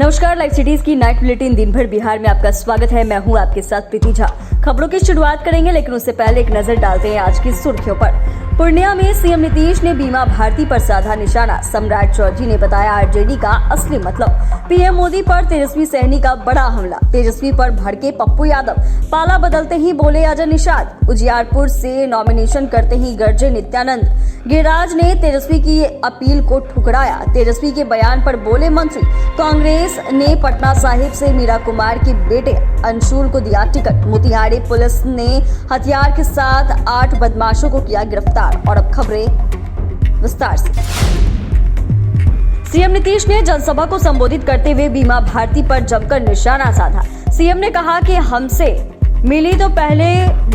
नमस्कार, live cities की night bulletin दिन भर बिहार में आपका स्वागत है। मैं हूं आपके साथ प्रीति झा। खबरों की शुरुआत करेंगे, लेकिन उससे पहले एक नजर डालते हैं आज की सुर्खियों पर। पूर्णिया में सीएम नीतीश ने बीमा भारती पर साधा निशाना। सम्राट चौधरी ने बताया आरजेडी का असली मतलब। पीएम मोदी पर तेजस्वी सहनी का बड़ा हमला। तेजस्वी पर भड़के पप्पू यादव। पाला बदलते ही बोले अजय निषाद। उजियारपुर से नॉमिनेशन करते ही गरजे नित्यानंद। गिरिराज ने तेजस्वी की अपील को ठुकराया। तेजस्वी के बयान पर बोले मंत्री। कांग्रेस ने पटना साहिब से मीरा कुमार के बेटे अंशुल को दिया टिकट। मोतिहारी पुलिस ने हथियार के साथ 8 बदमाशों को किया गिरफ्तार। और अब खबरें विस्तार से। सीएम नीतीश ने जनसभा को संबोधित करते हुए बीमा भारती पर जमकर निशाना साधा। सीएम ने कहा कि हमसे मिली तो पहले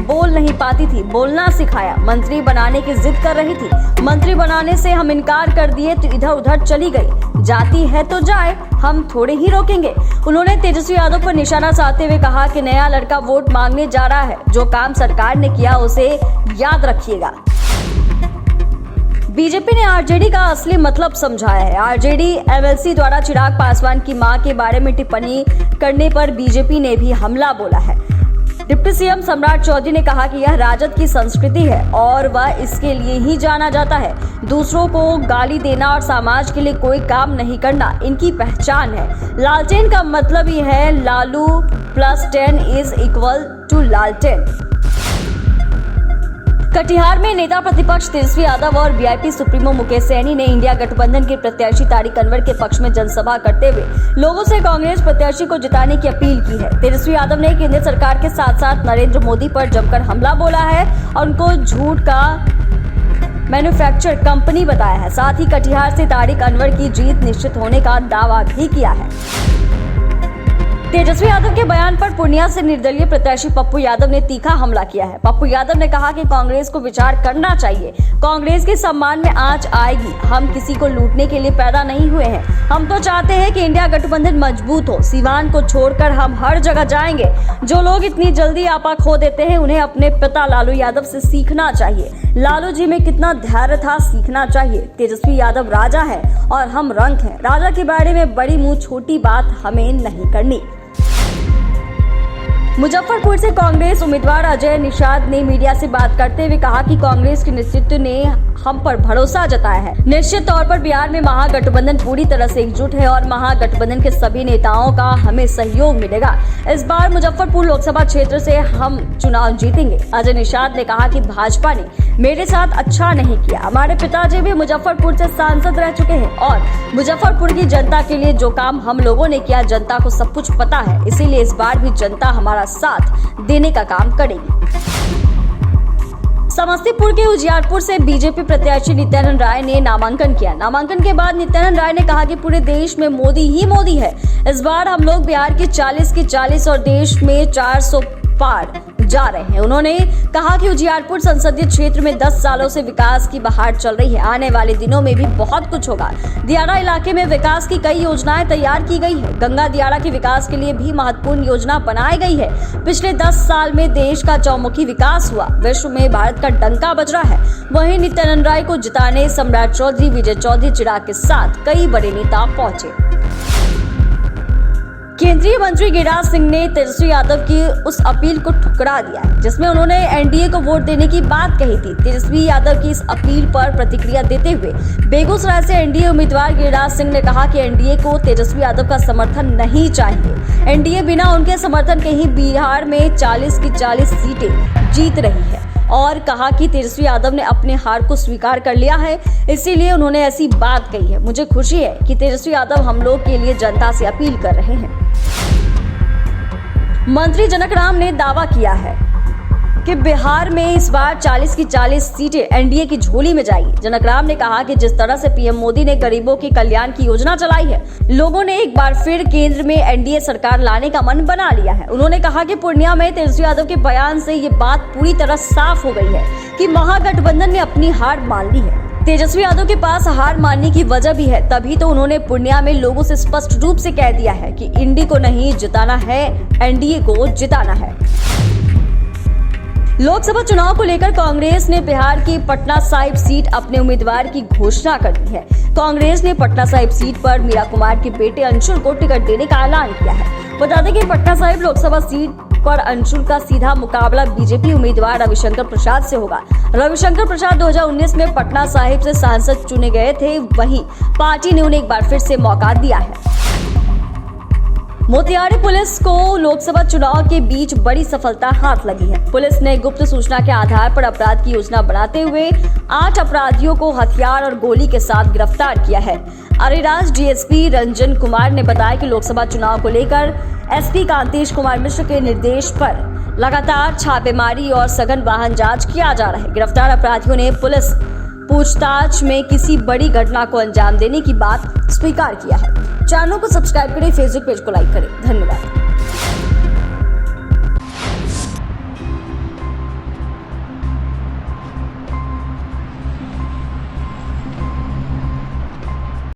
बोल नहीं पाती थी, बोलना सिखाया। मंत्री बनाने की जिद कर रही थी, मंत्री बनाने से हम इनकार कर दिए तो इधर उधर चली गई। जाती है तो जाए, हम थोड़े ही रोकेंगे। उन्होंने तेजस्वी यादव पर निशाना साधते हुए कहा कि नया लड़का वोट मांगने जा रहा है, जो काम सरकार ने किया उसे याद रखिएगा। बीजेपी ने आरजेडी का असली मतलब समझाया है। आरजेडी एमएलसी द्वारा चिराग पासवान की मां के बारे में टिप्पणी करने पर बीजेपी ने भी हमला बोला है। डिप्टी सीएम सम्राट चौधरी ने कहा कि यह राजद की संस्कृति है और वह इसके लिए ही जाना जाता है। दूसरों को गाली देना और समाज के लिए कोई काम नहीं करना इनकी पहचान है। लालटेन का मतलब ही है Lalu plus 10 is equal to लालटेन। कटिहार में नेता प्रतिपक्ष तेजस्वी यादव और वीआईपी सुप्रीमो मुकेश सहनी ने इंडिया गठबंधन के प्रत्याशी तारिक अनवर के पक्ष में जनसभा करते हुए लोगों से कांग्रेस प्रत्याशी को जिताने की अपील की है। तेजस्वी यादव ने केंद्र सरकार के साथ साथ नरेंद्र मोदी पर जमकर हमला बोला है और उनको झूठ का मैन्युफैक्चर कंपनी बताया है। साथ ही कटिहार से तारिक अनवर की जीत निश्चित होने का दावा भी किया है। तेजस्वी यादव के बयान पर पूर्णिया से निर्दलीय प्रत्याशी पप्पू यादव ने तीखा हमला किया है। पप्पू यादव ने कहा कि कांग्रेस को विचार करना चाहिए। कांग्रेस के सम्मान में आंच आएगी। हम किसी को लूटने के लिए पैदा नहीं हुए हैं। हम तो चाहते हैं कि इंडिया गठबंधन मजबूत हो। सीवान को छोड़कर हम हर जगह जाएंगे। जो लोग इतनी जल्दी आपा खो देते हैं, उन्हें अपने पिता लालू यादव से सीखना चाहिए। लालू जी में कितना धैर्य था, सीखना चाहिए। तेजस्वी यादव राजा है और हम रंक हैं। राजा के बारे में बड़ी मुंह छोटी बात हमें नहीं करनी। मुजफ्फरपुर से कांग्रेस उम्मीदवार अजय निषाद ने मीडिया से बात करते हुए कहा कि कांग्रेस के नेतृत्व ने हम पर भरोसा जताया है। निश्चित तौर पर बिहार में महागठबंधन पूरी तरह से एकजुट है और महागठबंधन के सभी नेताओं का हमें सहयोग मिलेगा। इस बार मुजफ्फरपुर लोकसभा क्षेत्र से हम चुनाव जीतेंगे। अजय निषाद ने कहा कि भाजपा ने मेरे साथ अच्छा नहीं किया। हमारे पिताजी भी मुजफ्फरपुर से सांसद रह चुके हैं और मुजफ्फरपुर की जनता के लिए जो काम हम लोगों ने किया, जनता को सब कुछ पता है। इसीलिए इस बार भी जनता हमारा साथ देने का काम करेगी। समस्तीपुर के उजियारपुर से बीजेपी प्रत्याशी नित्यानंद राय ने नामांकन किया। नामांकन के बाद नित्यानंद राय ने कहा कि पूरे देश में मोदी ही मोदी है। इस बार हम लोग बिहार की 40 की 40 और देश में 400 पार जा रहे हैं। उन्होंने कहा कि उजियारपुर संसदीय क्षेत्र में 10 सालों से विकास की बहार चल रही है। आने वाले दिनों में भी बहुत कुछ होगा। दियारा इलाके में विकास की कई योजनाएं तैयार की गई है। गंगा दियारा के विकास के लिए भी महत्वपूर्ण योजना बनाई गई है। पिछले 10 साल में देश का चौमुखी विकास हुआ। विश्व में भारत का डंका बज रहा है। वहीं नित्यानंद राय को जिताने सम्राट चौधरी, विजय चौधरी, चिराग के साथ कई बड़े नेता पहुंचे। केंद्रीय मंत्री गिरिराज सिंह ने तेजस्वी यादव की उस अपील को ठुकरा दिया है जिसमें उन्होंने एनडीए को वोट देने की बात कही थी। तेजस्वी यादव की इस अपील पर प्रतिक्रिया देते हुए बेगूसराय से एनडीए उम्मीदवार गिरिराज सिंह ने कहा कि एनडीए को तेजस्वी यादव का समर्थन नहीं चाहिए। एनडीए बिना उनके समर्थन के ही बिहार में 40 की 40 सीटें जीत रही है और कहा कि तेजस्वी यादव ने अपने हार को स्वीकार कर लिया है, इसीलिए उन्होंने ऐसी बात कही है। मुझे खुशी है कि तेजस्वी यादव हम लोग के लिए जनता से अपील कर रहे हैं। मंत्री जनक राम ने दावा किया है कि बिहार में इस बार 40 की 40 सीटें एनडीए की झोली में जाएगी। जनक राम ने कहा कि जिस तरह से पीएम मोदी ने गरीबों के कल्याण की योजना चलाई है, लोगों ने एक बार फिर केंद्र में एनडीए सरकार लाने का मन बना लिया है। उन्होंने कहा कि पूर्णिया में तेजस्वी यादव के बयान से ये बात पूरी तरह साफ हो गई है कि महागठबंधन ने अपनी हार मान ली है। तेजस्वी यादव के पास हार मानने की वजह भी है, तभी तो उन्होंने पूर्णिया में लोगों से स्पष्ट रूप से कह दिया है कि इंडी को नहीं जिताना है, एनडीए को जिताना है। लोकसभा चुनाव को लेकर कांग्रेस ने बिहार की पटना साहिब सीट अपने उम्मीदवार की घोषणा कर दी है। कांग्रेस ने पटना साहिब सीट पर मीरा कुमार के बेटे अंशुल को टिकट देने का ऐलान किया है। बता दें कि पटना साहिब लोकसभा सीट पर अंशुल का सीधा मुकाबला बीजेपी उम्मीदवार रविशंकर प्रसाद से होगा। रविशंकर प्रसाद 2019 में पटना साहिब से सांसद चुने गए थे, वहीं पार्टी ने उन्हें एक बार फिर से मौका दिया है। मोतिहारी पुलिस को लोकसभा चुनाव के बीच बड़ी सफलता हाथ लगी है। पुलिस ने गुप्त सूचना के आधार पर अपराध की योजना बनाते हुए 8 अपराधियों को हथियार और गोली के साथ गिरफ्तार किया है। अरेराज डीएसपी रंजन कुमार ने बताया कि लोकसभा चुनाव को लेकर एसपी कांतेश कुमार मिश्र के निर्देश पर लगातार छापेमारी और सघन वाहन जांच किया जा रहा है। गिरफ्तार अपराधियों ने पुलिस पूछताछ में किसी बड़ी घटना को अंजाम देने की बात स्वीकार किया है। चैनल को सब्सक्राइब करें, फेसबुक पेज को लाइक करें। धन्यवाद।